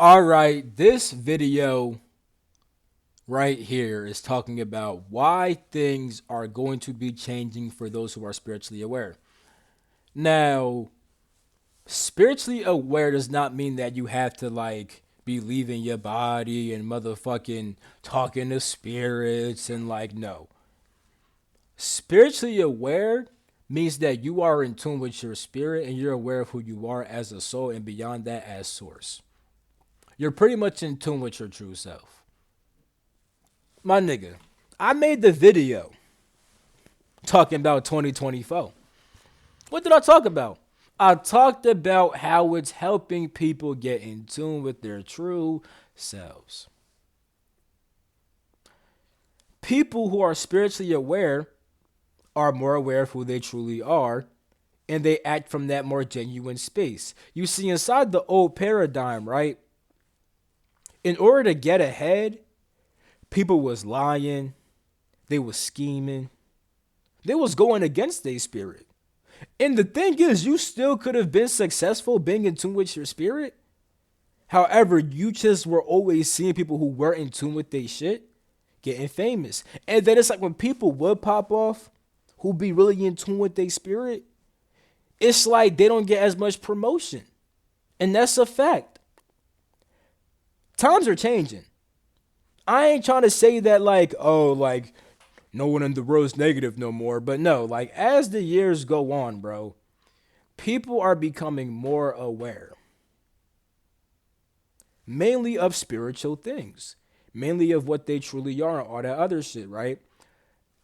All right, this video right here is talking about why things are going to be changing for those who are spiritually aware. Now, spiritually aware does not mean that you have to be leaving your body and motherfucking talking to spirits and no. Spiritually aware means that you are in tune with your spirit and you're aware of who you are as a soul and beyond that as source. You're pretty much in tune with your true self. My nigga, I made the video talking about 2024. What did I talk about? I talked about how it's helping people get in tune with their true selves. People who are spiritually aware are more aware of who they truly are, and they act from that more genuine space. You see, inside the old paradigm, right? In order to get ahead, people was lying, they was scheming, they was going against their spirit. And the thing is, you still could have been successful being in tune with your spirit. However, you just were always seeing people who were in tune with their shit getting famous. And then it's like when people would pop off, who be really in tune with their spirit, it's like they don't get as much promotion. And that's a fact. Times are changing. I ain't trying to say that no one in the world is negative no more, but no, as the years go on, bro, people are becoming more aware, mainly of spiritual things, mainly of what they truly are and all that other shit, right?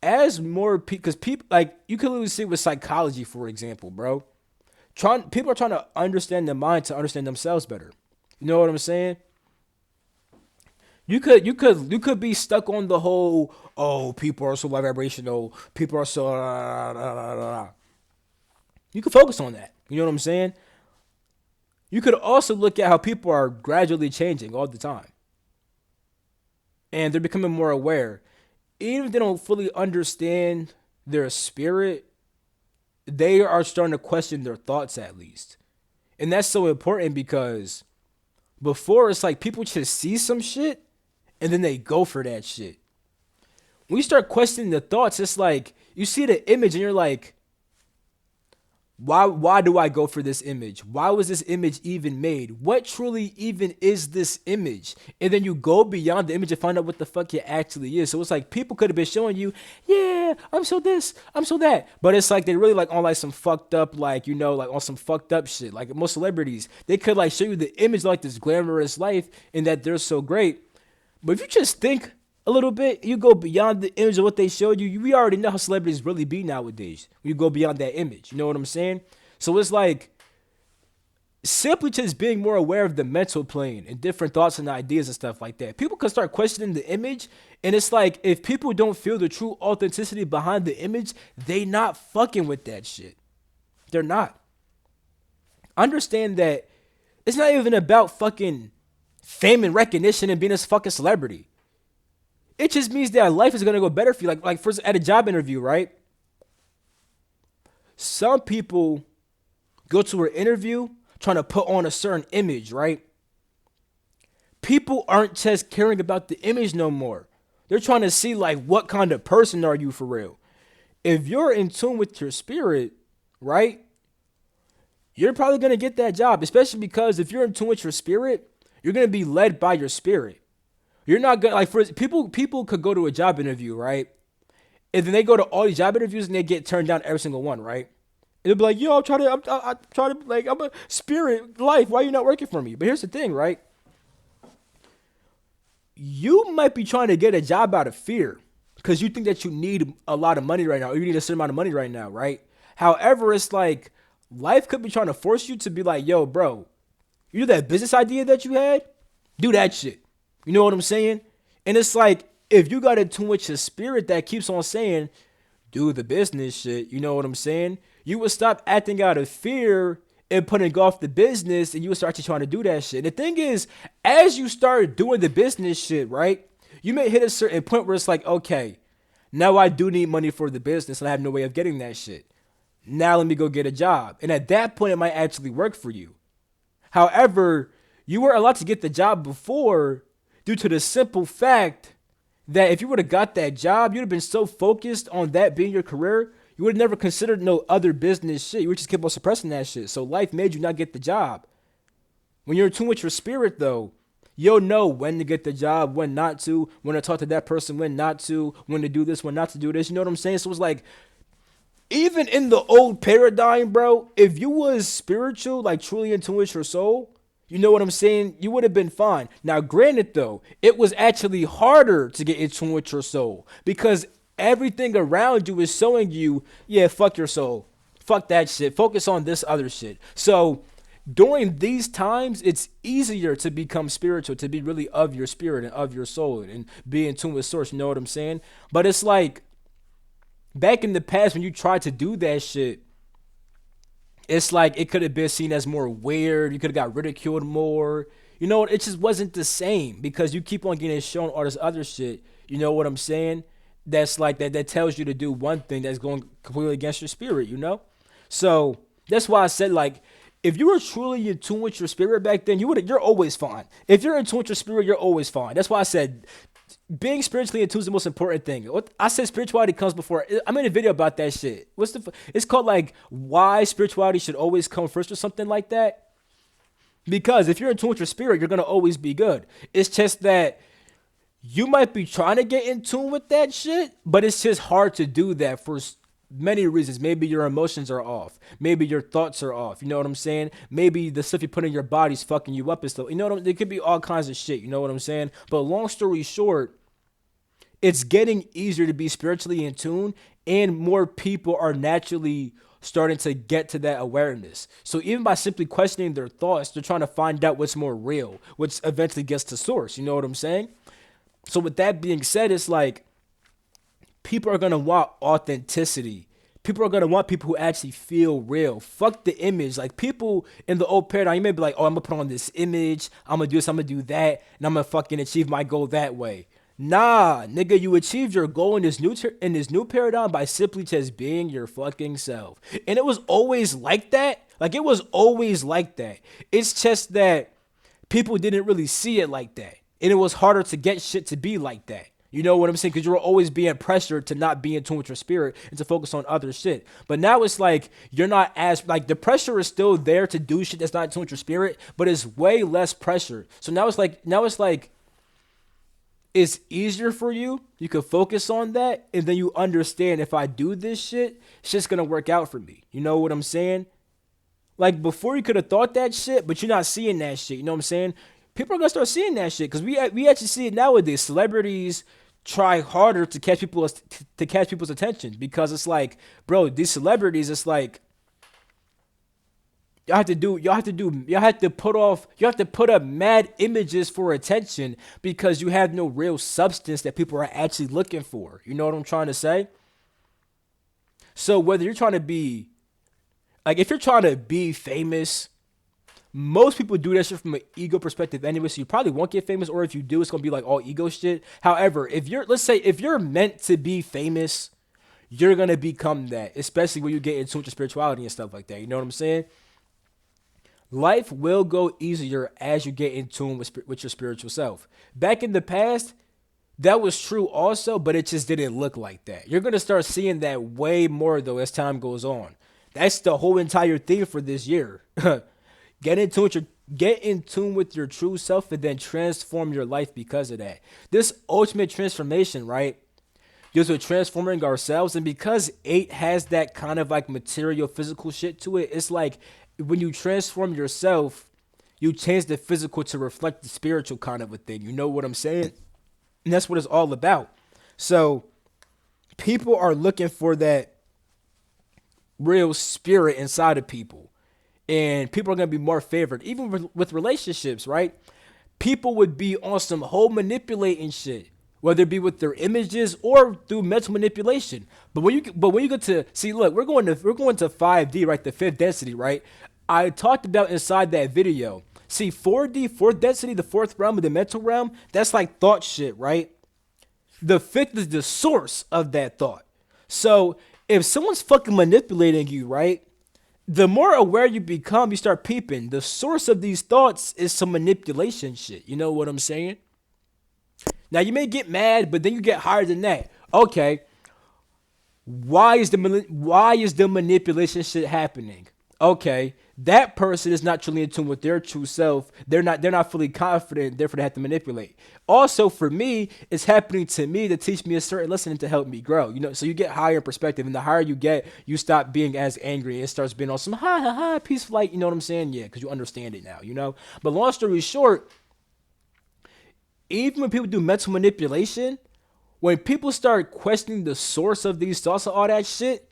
As more people, because people you can literally see with psychology, for example, bro. People are trying to understand the mind to understand themselves better. You know what I'm saying? You could be stuck on the whole, oh, people are so low vibrational, people are so you could focus on that. You know what I'm saying? You could also look at how people are gradually changing all the time. And they're becoming more aware. Even if they don't fully understand their spirit, they are starting to question their thoughts at least. And that's so important because before it's like people just see some shit and then they go for that shit. When you start questioning the thoughts, it's like you see the image and you're like, why do I go for this image? Why was this image even made? What truly even is this image? And then you go beyond the image and find out what the fuck it actually is. So it's like people could have been showing you, yeah, I'm so this, I'm so that. But it's like they really on some fucked up, on some fucked up shit. Like most celebrities, they could show you the image this glamorous life and that they're so great. But if you just think a little bit, you go beyond the image of what they showed you. We already know how celebrities really be nowadays. You go beyond that image. You know what I'm saying? So it's like simply just being more aware of the mental plane and different thoughts and ideas and stuff like that. People can start questioning the image, and it's like if people don't feel the true authenticity behind the image, they not fucking with that shit. They're not. Understand that it's not even about fucking fame and recognition and being a fucking celebrity. It just means that life is gonna go better for you. Like first at a job interview, right? Some people go to an interview trying to put on a certain image, right? People aren't just caring about the image no more. They're trying to see what kind of person are you for real. If you're in tune with your spirit, right? You're probably gonna get that job, especially because if you're in tune with your spirit, you're gonna be led by your spirit. You're not gonna for people could go to a job interview, right? And then they go to all these job interviews and they get turned down every single one, right? And they'll be like, yo, I'm trying to I'm a spirit life. Why are you not working for me? But here's the thing, right? You might be trying to get a job out of fear because you think that you need a lot of money right now, or you need a certain amount of money right now, right? However, it's like life could be trying to force you to be like, yo, bro, you know that business idea that you had? Do that shit. You know what I'm saying? And it's like, if you got in tune with your spirit that keeps on saying, do the business shit, you know what I'm saying? You would stop acting out of fear and putting off the business and you would start to trying to do that shit. And the thing is, as you start doing the business shit, right? You may hit a certain point where it's like, okay, now I do need money for the business and I have no way of getting that shit. Now let me go get a job. And at that point, it might actually work for you. However, You were allowed to get the job before due to the simple fact that if you would have got that job, you'd have been so focused on that being your career, you would have never considered no other business shit. You would just keep on suppressing that shit. So life made you not get the job. When you're in tune with your spirit, though, you'll know when to get the job, when not to, when to talk to that person, when not to, when to do this, when not to do this. You know what I'm saying? So it's like, even in the old paradigm, bro, if you was spiritual, like truly in tune with your soul, you know what I'm saying? You would have been fine. Now, granted, though, it was actually harder to get in tune with your soul because everything around you is showing you, yeah, fuck your soul. Fuck that shit. Focus on this other shit. So, during these times, it's easier to become spiritual, to be really of your spirit and of your soul and be in tune with source. You know what I'm saying? But it's like, back in the past when you tried to do that shit, it's like it could have been seen as more weird. You could have got ridiculed more. You know, it just wasn't the same because you keep on getting shown all this other shit. You know what I'm saying? That's like that tells you to do one thing that's going completely against your spirit, you know? So that's why I said, like, if you were truly in tune with your spirit back then, you're always fine. If you're in tune with your spirit, you're always fine. That's why I said being spiritually in tune is the most important thing. What I said, spirituality comes before. I made a video about that shit. It's called like why spirituality should always come first or something like that. Because if you're in tune with your spirit, you're gonna always be good. It's just that you might be trying to get in tune with that shit, but it's just hard to do that for many reasons. Maybe your emotions are off. Maybe your thoughts are off. You know what I'm saying? Maybe the stuff you put in your body's fucking you up and stuff. You know what I'm, there could be all kinds of shit. You know what I'm saying? But long story short, it's getting easier to be spiritually in tune, and more people are naturally starting to get to that awareness. So even by simply questioning their thoughts, they're trying to find out what's more real, which eventually gets to source. You know what I'm saying? So with that being said, it's like people are gonna want authenticity. People are gonna want people who actually feel real. Fuck the image. Like people in the old paradigm, you may be like, oh, I'm gonna put on this image, I'm gonna do this, I'm gonna do that, and I'm gonna fucking achieve my goal that way. Nah, nigga, you achieved your goal in this new paradigm by simply just being your fucking self. And it was always like that. Like it was always like that. It's just that people didn't really see it like that. And it was harder to get shit to be like that. You know what I'm saying? Because you were always being pressured to not be in tune with your spirit and to focus on other shit. But now it's like you're not as like the pressure is still there to do shit that's not in tune with your spirit, but it's way less pressure. So now it's like it's easier for you. You can focus on that, and then you understand if I do this shit, it's just gonna work out for me. You know what I'm saying? Like before, you could have thought that shit, but you're not seeing that shit. You know what I'm saying? People are gonna start seeing that shit because we actually see it nowadays. Celebrities try harder to catch people's attention because it's like, bro, these celebrities, it's like you have to put up mad images for attention because you have no real substance that people are actually looking for. You know what I'm trying to say? So whether you're trying to be like if you're trying to be famous, most people do that shit from an ego perspective anyway, so you probably won't get famous, or if you do, it's gonna be like all ego shit. However, let's say if you're meant to be famous, you're gonna become that, especially when you get into spirituality and stuff like that. You know what I'm saying? Life will go easier as you get in tune with your spiritual self. Back in the past, that was true also, but it just didn't look like that. You're going to start seeing that way more, though, as time goes on. That's the whole entire theme for this year. Get in tune with your true self and then transform your life because of that. This ultimate transformation, right, deals with transforming ourselves. And because 8 has that kind of like material, physical shit to it, it's like when you transform yourself, you change the physical to reflect the spiritual kind of a thing. You know what I'm saying? And that's what it's all about. So people are looking for that real spirit inside of people. And people are going to be more favored. Even with relationships, right? People would be on some whole manipulating shit, whether it be with their images or through mental manipulation. But when you get to see, look, we're going to 5D, right? The fifth density, right? I talked about inside that video. See, 4D, fourth density, the fourth realm of the mental realm, that's like thought shit, right? The fifth is the source of that thought. So if someone's fucking manipulating you, right? The more aware you become, you start peeping. The source of these thoughts is some manipulation shit. You know what I'm saying? Now you may get mad, but then you get higher than that. Okay, why is the manipulation shit happening? Okay, that person is not truly in tune with their true self. They're not fully confident, therefore they have to manipulate. Also, for me, it's happening to me to teach me a certain lesson and to help me grow. So you get higher in perspective, and the higher you get, you stop being as angry. It starts being on some ha ha ha peaceful light. You know what I'm saying? Yeah, because you understand it now. But long story short, even when people do mental manipulation, when people start questioning the source of these thoughts and all that shit,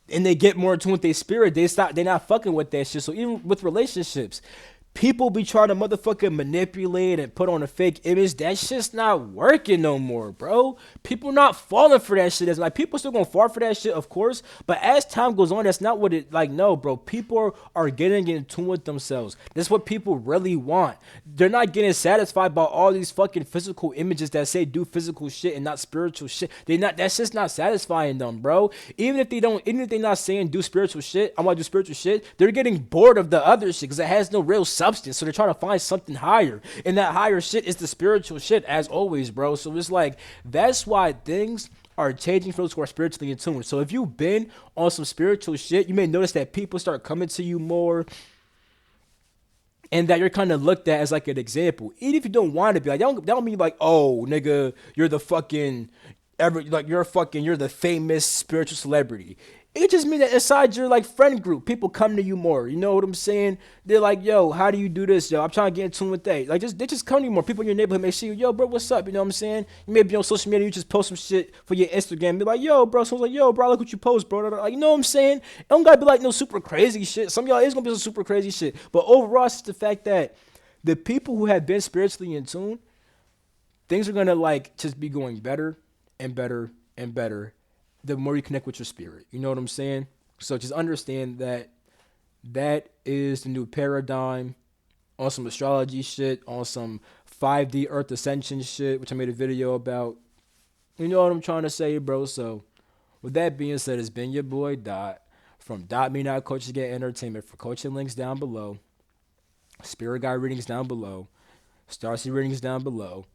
and they get more in tune with their spirit, they're not fucking with that shit. So even with relationships, people be trying to motherfucking manipulate and put on a fake image. That shit's not working no more, bro. People not falling for that shit. It's like people still gonna fall for that shit, of course. But as time goes on, that's not what it like. No, bro. People are getting in tune with themselves. That's what people really want. They're not getting satisfied by all these fucking physical images that say do physical shit and not spiritual shit. They not That's just not satisfying them, bro. Even if they're not saying do spiritual shit, I want to do spiritual shit. They're getting bored of the other shit because it has no real substance. So they're trying to find something higher, and that higher shit is the spiritual shit, as always, bro. So it's like that's why things are changing for those who are spiritually in tune. So if you've been on some spiritual shit, you may notice that people start coming to you more, and that you're kind of looked at as like an example. Even if you don't want to be like, that don't mean like, oh, nigga, you're the fucking, you're the famous spiritual celebrity. It just means that inside your like friend group, people come to you more. You know what I'm saying? They're like, yo, how do you do this, yo? I'm trying to get in tune with that. Like, they just come to you more. People in your neighborhood may see you, yo, bro, what's up? You know what I'm saying? You may be on social media, you just post some shit for your Instagram, be like, yo, bro. Someone's like, yo, bro, look what you post, bro. Like, you know what I'm saying? It don't gotta be like no super crazy shit. Some of y'all is gonna be some super crazy shit, but overall, it's just the fact that the people who have been spiritually in tune, things are gonna like just be going better and better and better the more you connect with your spirit. You know what I'm saying? So just understand that that is the new paradigm on some astrology shit, on some 5D Earth Ascension shit, which I made a video about. You know what I'm trying to say, bro? So with that being said, it's been your boy Dot from Dot Me Not Coaches Get Entertainment. For coaching links down below, Spirit Guide readings down below, Starseed readings down below,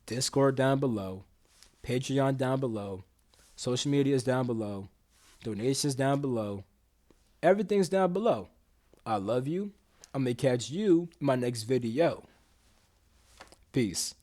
Discord down below, Patreon down below, social media is down below, donations down below, everything's down below. I love you. I'm gonna catch you in my next video. Peace.